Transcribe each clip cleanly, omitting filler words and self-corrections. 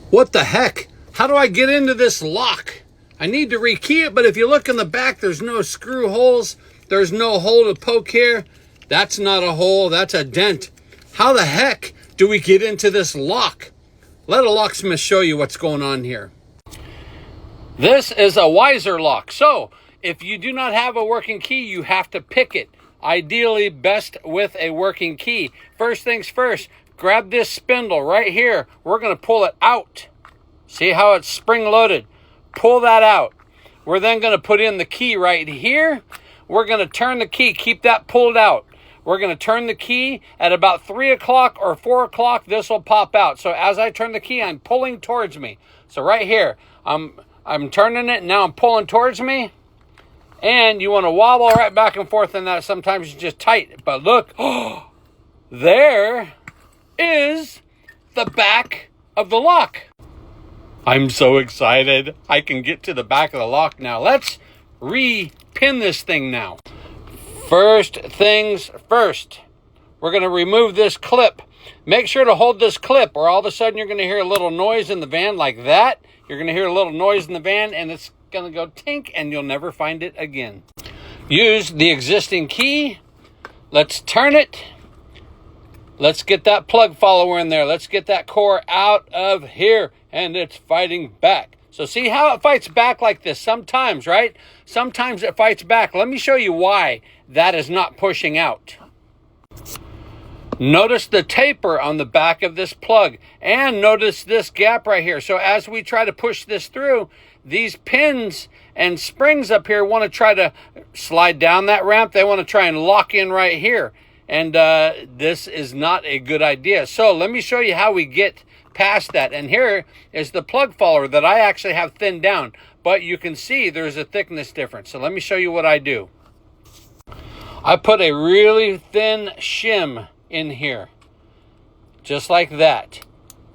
What the heck? How do I get into this lock? I need to rekey it, but if you look in the back, there's no screw holes. There's no hole to poke here. That's not a hole, that's a dent. How the heck do we get into this lock? Let a locksmith show you what's going on here. This is a Weiser lock. So if you do not have a working key, you have to pick it. Ideally best with a working key. First things first, grab this spindle right here. We're going to pull it out. See how it's spring loaded? Pull that out. We're then going to put in the key right here. We're going to turn the key, keep that pulled out. We're going to turn the key at about 3 o'clock or 4 o'clock. This will pop out. So as I turn the key, I'm pulling towards me. So right here, I'm turning it. Now I'm pulling towards me. And you want to wobble right back and forth in that. Sometimes you just tight. But look, there is the back of the lock. I'm so excited. I can get to the back of the lock now. Let's re-pin this thing now. First things first, we're going to remove this clip. Make sure to hold this clip or all of a sudden you're going to hear a little noise in the van like that. You're going to hear a little noise in the van and it's going to go tink and you'll never find it again. Use the existing key. Let's turn it. Let's get that plug follower in there. Let's get that core out of here and it's fighting back. So see how it fights back like this sometimes, right? Sometimes it fights back. Let me show you why that is not pushing out. Notice the taper on the back of this plug and notice this gap right here. So as we try to push this through, these pins and springs up here want to try to slide down that ramp. They want to try and lock in right here. And this is not a good idea. So let me show you how we get past that. And here is the plug follower that I actually have thinned down. But you can see there's a thickness difference. So let me show you what I do. I put a really thin shim in here. Just like that.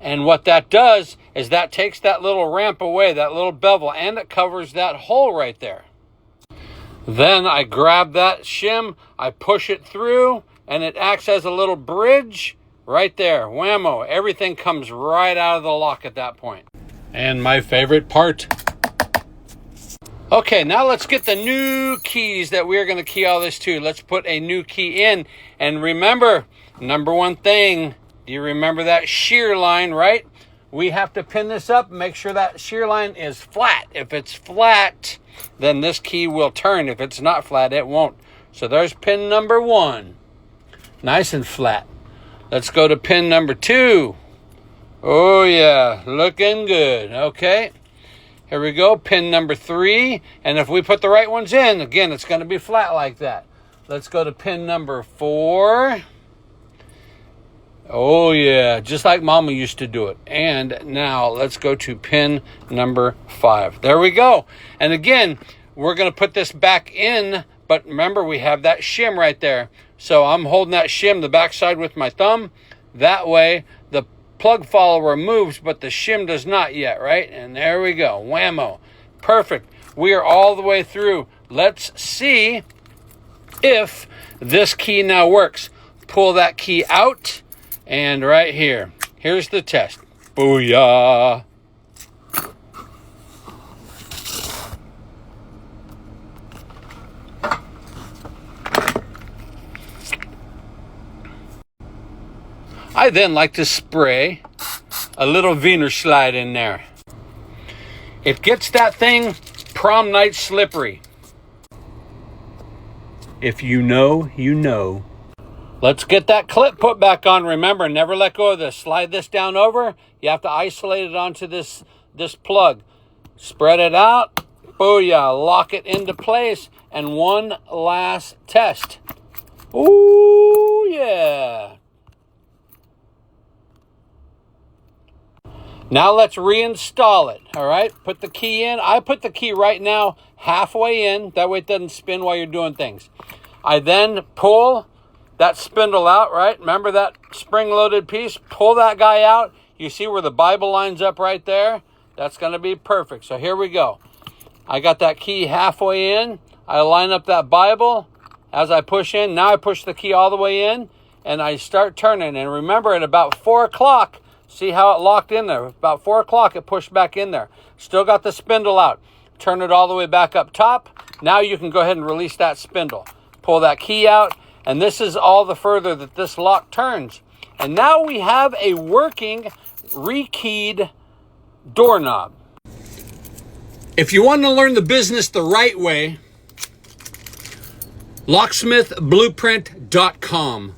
And what that does is that takes that little ramp away, that little bevel, and it covers that hole right there. Then I grab that shim, I push it through, and it acts as a little bridge right there. Whammo. Everything comes right out of the lock at that point. And my favorite part. Okay, now let's get the new keys that we're going to key all this to. Let's put a new key in. And remember, number one thing, do you remember that shear line, right? We have to pin this up and make sure that shear line is flat. If it's flat, then this key will turn. If it's not flat, it won't. So there's pin number 1. Nice and flat. Let's go to pin number 2. Oh yeah, looking good. Okay. Here we go, pin number 3. And if we put the right ones in, again, it's going to be flat like that. Let's go to pin number 4. Oh yeah, just like Mama used to do it. And now let's go to pin number 5. There we go. And again, we're going to put this back in, but remember we have that shim right there. So I'm holding that shim, the backside with my thumb. That way the plug follower moves, but the shim does not yet, right? And there we go, whammo. Perfect. We are all the way through. Let's see if this key now works. Pull that key out. And right here, here's the test. Booyah. I then like to spray a little Wiener Slide in there. It gets that thing prom night slippery. If you know, you know. Let's get that clip put back on. Remember, never let go of this. Slide this down over. You have to isolate it onto this plug. Spread it out. Booyah. Lock it into place. And one last test. Ooh, yeah. Now let's reinstall it. All right. Put the key in. I put the key right now halfway in. That way it doesn't spin while you're doing things. I then pull that spindle out, right? Remember that spring-loaded piece? Pull that guy out. You see where the Bible lines up right there? That's going to be perfect. So here we go. I got that key halfway in. I line up that Bible. As I push in, now I push the key all the way in, and I start turning. And remember, at about 4 o'clock, See how it locked in there? About 4 o'clock, it pushed back in there. Still got the spindle out. Turn it all the way back up top. Now you can go ahead and release that spindle. Pull that key out, and this is all the further that this lock turns. And now we have a working rekeyed doorknob. If you want to learn the business the right way, locksmithblueprint.com.